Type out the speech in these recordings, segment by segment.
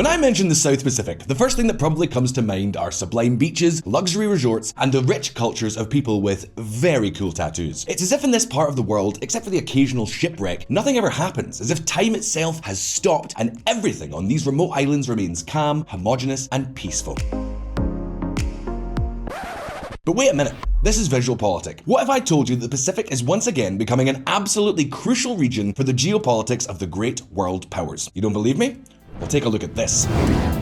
When I mention the South Pacific, the first thing that probably comes to mind are sublime beaches, luxury resorts, and the rich cultures of people with very cool tattoos. It's as if in this part of the world, except for the occasional shipwreck, nothing ever happens, as if time itself has stopped and everything on these remote islands remains calm, homogeneous, and peaceful. But wait a minute, this is VisualPolitik. What if I told you that the Pacific is once again becoming an absolutely crucial region for the geopolitics of the great world powers? You don't believe me? Well, take a look at this.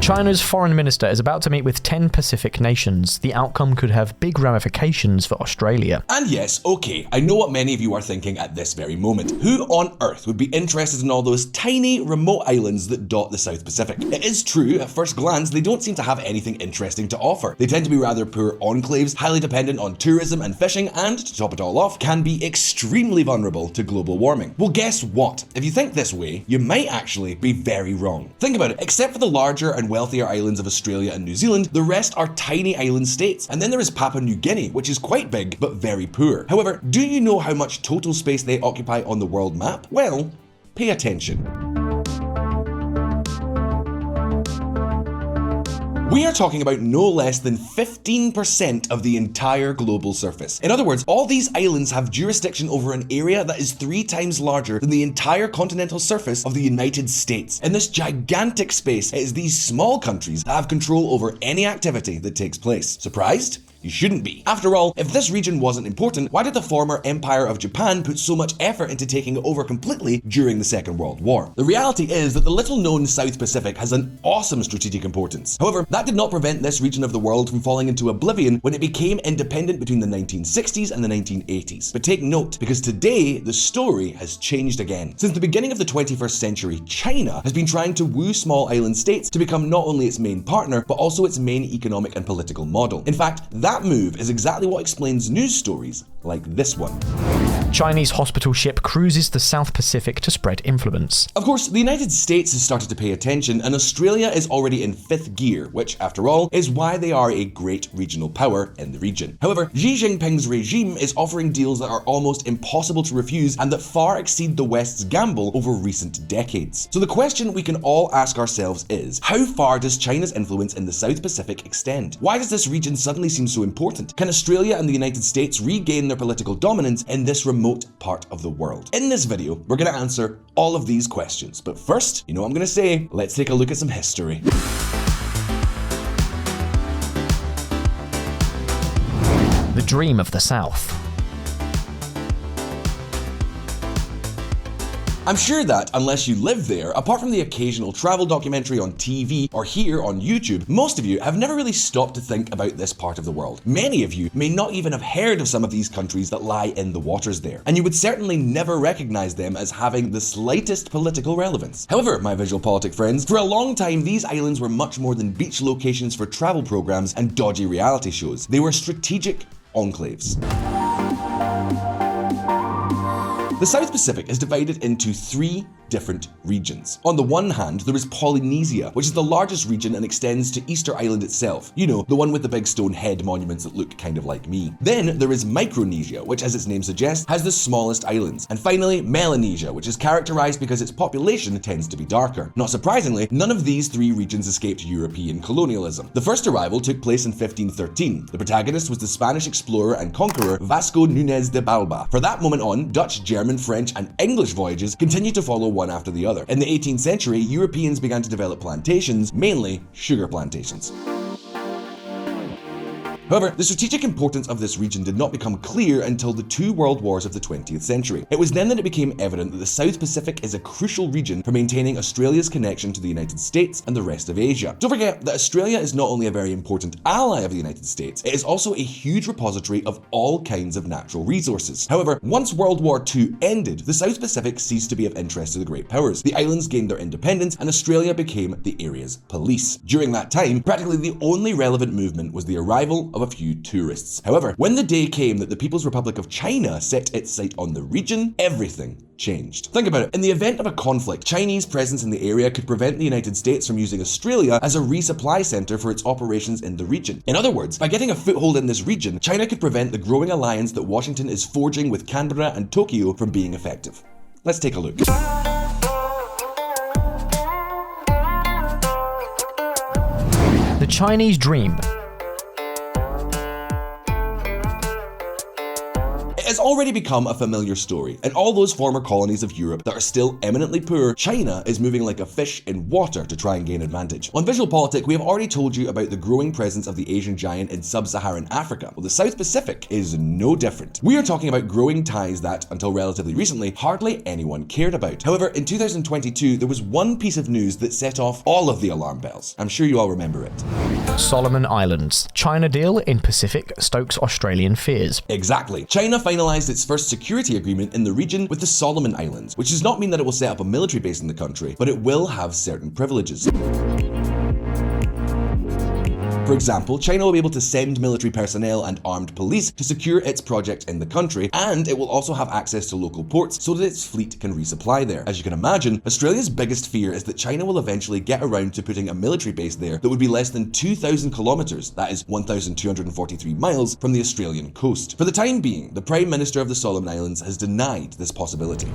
China's foreign minister is about to meet with 10 Pacific nations. The outcome could have big ramifications for Australia. And yes, okay, I know what many of you are thinking at this very moment. Who on earth would be interested in all those tiny, remote islands that dot the South Pacific? It is true, at first glance, they don't seem to have anything interesting to offer. They tend to be rather poor enclaves, highly dependent on tourism and fishing, and, to top it all off, can be extremely vulnerable to global warming. Well, guess what? If you think this way, you might actually be very wrong. Think about it, except for the larger and wealthier islands of Australia and New Zealand, the rest are tiny island states. And then there is Papua New Guinea, which is quite big, but very poor. However, do you know how much total space they occupy on the world map? Well, pay attention. We are talking about no less than 15% of the entire global surface. In other words, all these islands have jurisdiction over an area that is 3 times larger than the entire continental surface of the United States. In this gigantic space, it is these small countries that have control over any activity that takes place. Surprised? You shouldn't be. After all, if this region wasn't important, why did the former Empire of Japan put so much effort into taking it over completely during the Second World War? The reality is that the little-known South Pacific has an awesome strategic importance. However, that did not prevent this region of the world from falling into oblivion when it became independent between the 1960s and the 1980s. But take note, because today, the story has changed again. Since the beginning of the 21st century, China has been trying to woo small island states to become not only its main partner, but also its main economic and political model. In fact, that move is exactly what explains news stories like this one. Chinese hospital ship cruises the South Pacific to spread influence. Of course, the United States has started to pay attention, and Australia is already in 5th gear, which, after all, is why they are a great regional power in the region. However, Xi Jinping's regime is offering deals that are almost impossible to refuse and that far exceed the West's gamble over recent decades. So the question we can all ask ourselves is, how far does China's influence in the South Pacific extend? Why does this region suddenly seem so important? Can Australia and the United States regain their political dominance in this remote part of the world? In this video, we're going to answer all of these questions. But first, you know what I'm going to say? Let's take a look at some history. The dream of the South. I'm sure that, unless you live there, apart from the occasional travel documentary on TV or here on YouTube, most of you have never really stopped to think about this part of the world. Many of you may not even have heard of some of these countries that lie in the waters there, and you would certainly never recognize them as having the slightest political relevance. However, my VisualPolitik friends, for a long time these islands were much more than beach locations for travel programs and dodgy reality shows. They were strategic enclaves. The South Pacific is divided into 3 different regions. On the one hand, there is Polynesia, which is the largest region and extends to Easter Island itself. You know, the one with the big stone head monuments that look kind of like me. Then there is Micronesia, which, as its name suggests, has the smallest islands. And finally, Melanesia, which is characterized because its population tends to be darker. Not surprisingly, none of these 3 regions escaped European colonialism. The first arrival took place in 1513. The protagonist was the Spanish explorer and conqueror Vasco Núñez de Balba. For that moment on, Dutch, German, French, and English voyages continued to follow one after the other. In the 18th century, Europeans began to develop plantations, mainly sugar plantations. However, the strategic importance of this region did not become clear until the 2 world wars of the 20th century. It was then that it became evident that the South Pacific is a crucial region for maintaining Australia's connection to the United States and the rest of Asia. Don't forget that Australia is not only a very important ally of the United States, it is also a huge repository of all kinds of natural resources. However, once World War II ended, the South Pacific ceased to be of interest to the great powers. The islands gained their independence and Australia became the area's police. During that time, practically the only relevant movement was the arrival of a few tourists. However, when the day came that the People's Republic of China set its sight on the region, everything changed. Think about it. In the event of a conflict, Chinese presence in the area could prevent the United States from using Australia as a resupply center for its operations in the region. In other words, by getting a foothold in this region, China could prevent the growing alliance that Washington is forging with Canberra and Tokyo from being effective. Let's take a look. Chinese dream. It has already become a familiar story. In all those former colonies of Europe that are still eminently poor, China is moving like a fish in water to try and gain advantage. On VisualPolitik, we have already told you about the growing presence of the Asian giant in sub-Saharan Africa. Well, the South Pacific is no different. We are talking about growing ties that, until relatively recently, hardly anyone cared about. However, in 2022, there was one piece of news that set off all of the alarm bells. I'm sure you all remember it. Solomon Islands. China deal in Pacific stokes Australian fears. Exactly. China finalized its first security agreement in the region with the Solomon Islands, which does not mean that it will set up a military base in the country, but it will have certain privileges. For example, China will be able to send military personnel and armed police to secure its project in the country, and it will also have access to local ports so that its fleet can resupply there. As you can imagine, Australia's biggest fear is that China will eventually get around to putting a military base there that would be less than 2,000 kilometers, that is 1,243 miles, from the Australian coast. For the time being, the Prime Minister of the Solomon Islands has denied this possibility.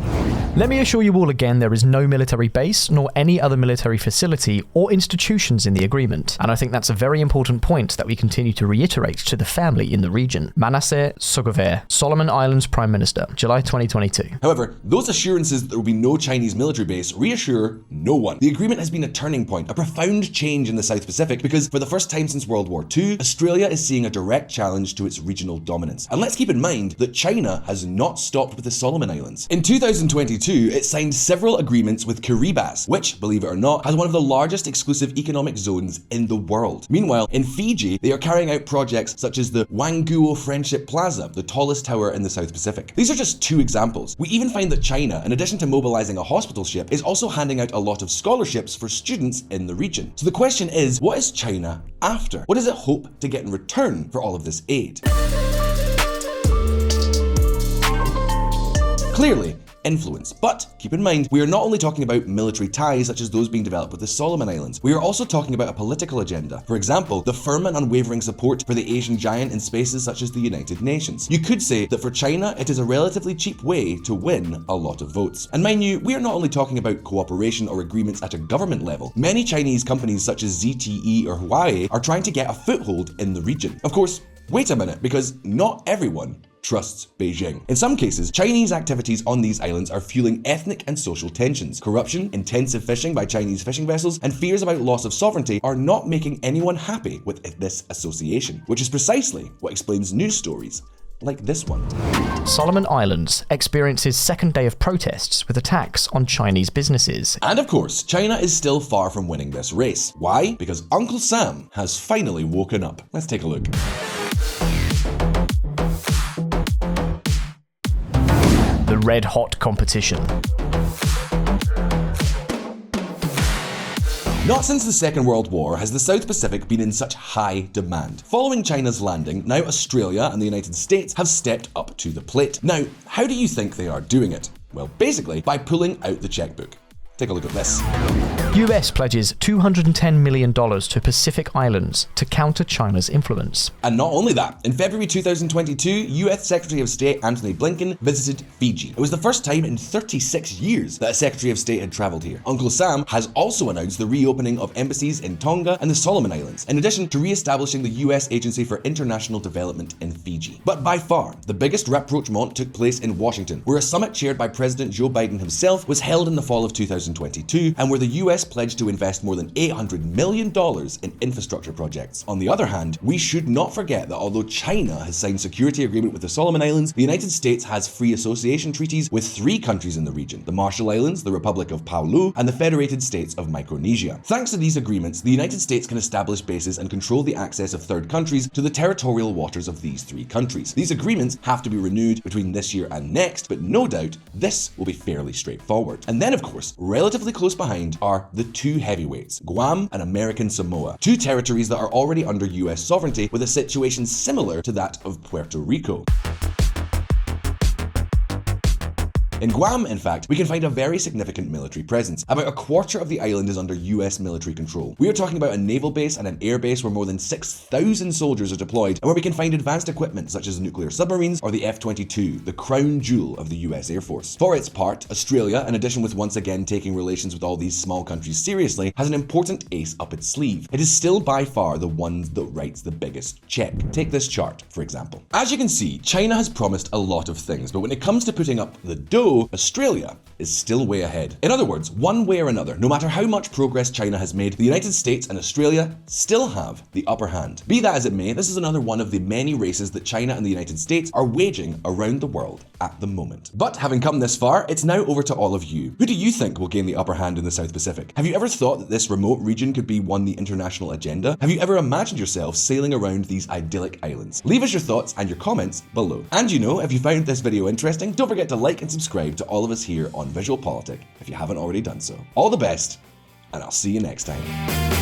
Let me assure you all again, there is no military base nor any other military facility or institutions in the agreement, and I think that's a very important point that we continue to reiterate to the family in the region. Manasseh Sogover, Solomon Islands Prime Minister, July 2022. However, those assurances that there will be no Chinese military base reassure no one. The agreement has been a turning point, a profound change in the South Pacific, because for the first time since World War II, Australia is seeing a direct challenge to its regional dominance. And let's keep in mind that China has not stopped with the Solomon Islands. In 2022, it signed several agreements with Kiribati, which, believe it or not, has one of the largest exclusive economic zones in the world. Meanwhile, in Fiji, they are carrying out projects such as the Wanguo Friendship Plaza, the tallest tower in the South Pacific. These are just two examples. We even find that China, in addition to mobilizing a hospital ship, is also handing out a lot of scholarships for students in the region. So the question is, what is China after? What does it hope to get in return for all of this aid? Clearly, influence. But keep in mind, we are not only talking about military ties such as those being developed with the Solomon Islands. We are also talking about a political agenda. For example, the firm and unwavering support for the Asian giant in spaces such as the United Nations. You could say that for China, it is a relatively cheap way to win a lot of votes. And mind you, we are not only talking about cooperation or agreements at a government level. Many Chinese companies such as ZTE or Huawei are trying to get a foothold in the region. Of course, wait a minute, because not everyone trusts Beijing. In some cases, Chinese activities on these islands are fueling ethnic and social tensions. Corruption, intensive fishing by Chinese fishing vessels, and fears about loss of sovereignty are not making anyone happy with this association, which is precisely what explains news stories like this one. Solomon Islands experiences second day of protests with attacks on Chinese businesses. And of course, China is still far from winning this race. Why? Because Uncle Sam has finally woken up. Let's take a look. The red hot competition. Not since the Second World War has the South Pacific been in such high demand. Following China's landing, now Australia and the United States have stepped up to the plate. Now, how do you think they are doing it? Well, basically, by pulling out the checkbook. Take a look at this. US pledges $210 million to Pacific Islands to counter China's influence. And not only that, in February 2022, US Secretary of State Antony Blinken visited Fiji. It was the first time in 36 years that a Secretary of State had travelled here. Uncle Sam has also announced the reopening of embassies in Tonga and the Solomon Islands, in addition to re-establishing the US Agency for International Development in Fiji. But by far, the biggest rapprochement took place in Washington, where a summit chaired by President Joe Biden himself was held in the fall of 2022, and where the US pledged to invest more than $800 million in infrastructure projects. On the other hand, we should not forget that although China has signed security agreement with the Solomon Islands, the United States has free association treaties with 3 countries in the region: the Marshall Islands, the Republic of Palau, and the Federated States of Micronesia. Thanks to these agreements, the United States can establish bases and control the access of third countries to the territorial waters of these 3 countries. These agreements have to be renewed between this year and next, but no doubt this will be fairly straightforward. And then, of course, relatively close behind are the 2 heavyweights, Guam and American Samoa, 2 territories that are already under US sovereignty, with a situation similar to that of Puerto Rico. In Guam, in fact, we can find a very significant military presence. About a quarter of the island is under US military control. We are talking about a naval base and an air base where more than 6,000 soldiers are deployed, and where we can find advanced equipment such as nuclear submarines or the F-22, the crown jewel of the US Air Force. For its part, Australia, in addition with once again taking relations with all these small countries seriously, has an important ace up its sleeve. It is still by far the one that writes the biggest check. Take this chart, for example. As you can see, China has promised a lot of things, but when it comes to putting up the dough, Australia is still way ahead. In other words, one way or another, no matter how much progress China has made, the United States and Australia still have the upper hand. Be that as it may, this is another one of the many races that China and the United States are waging around the world at the moment. But having come this far, it's now over to all of you. Who do you think will gain the upper hand in the South Pacific? Have you ever thought that this remote region could be on the international agenda? Have you ever imagined yourself sailing around these idyllic islands? Leave us your thoughts and your comments below. And if you found this video interesting, don't forget to like and subscribe to all of us here on VisualPolitik if you haven't already done so. All the best, and I'll see you next time.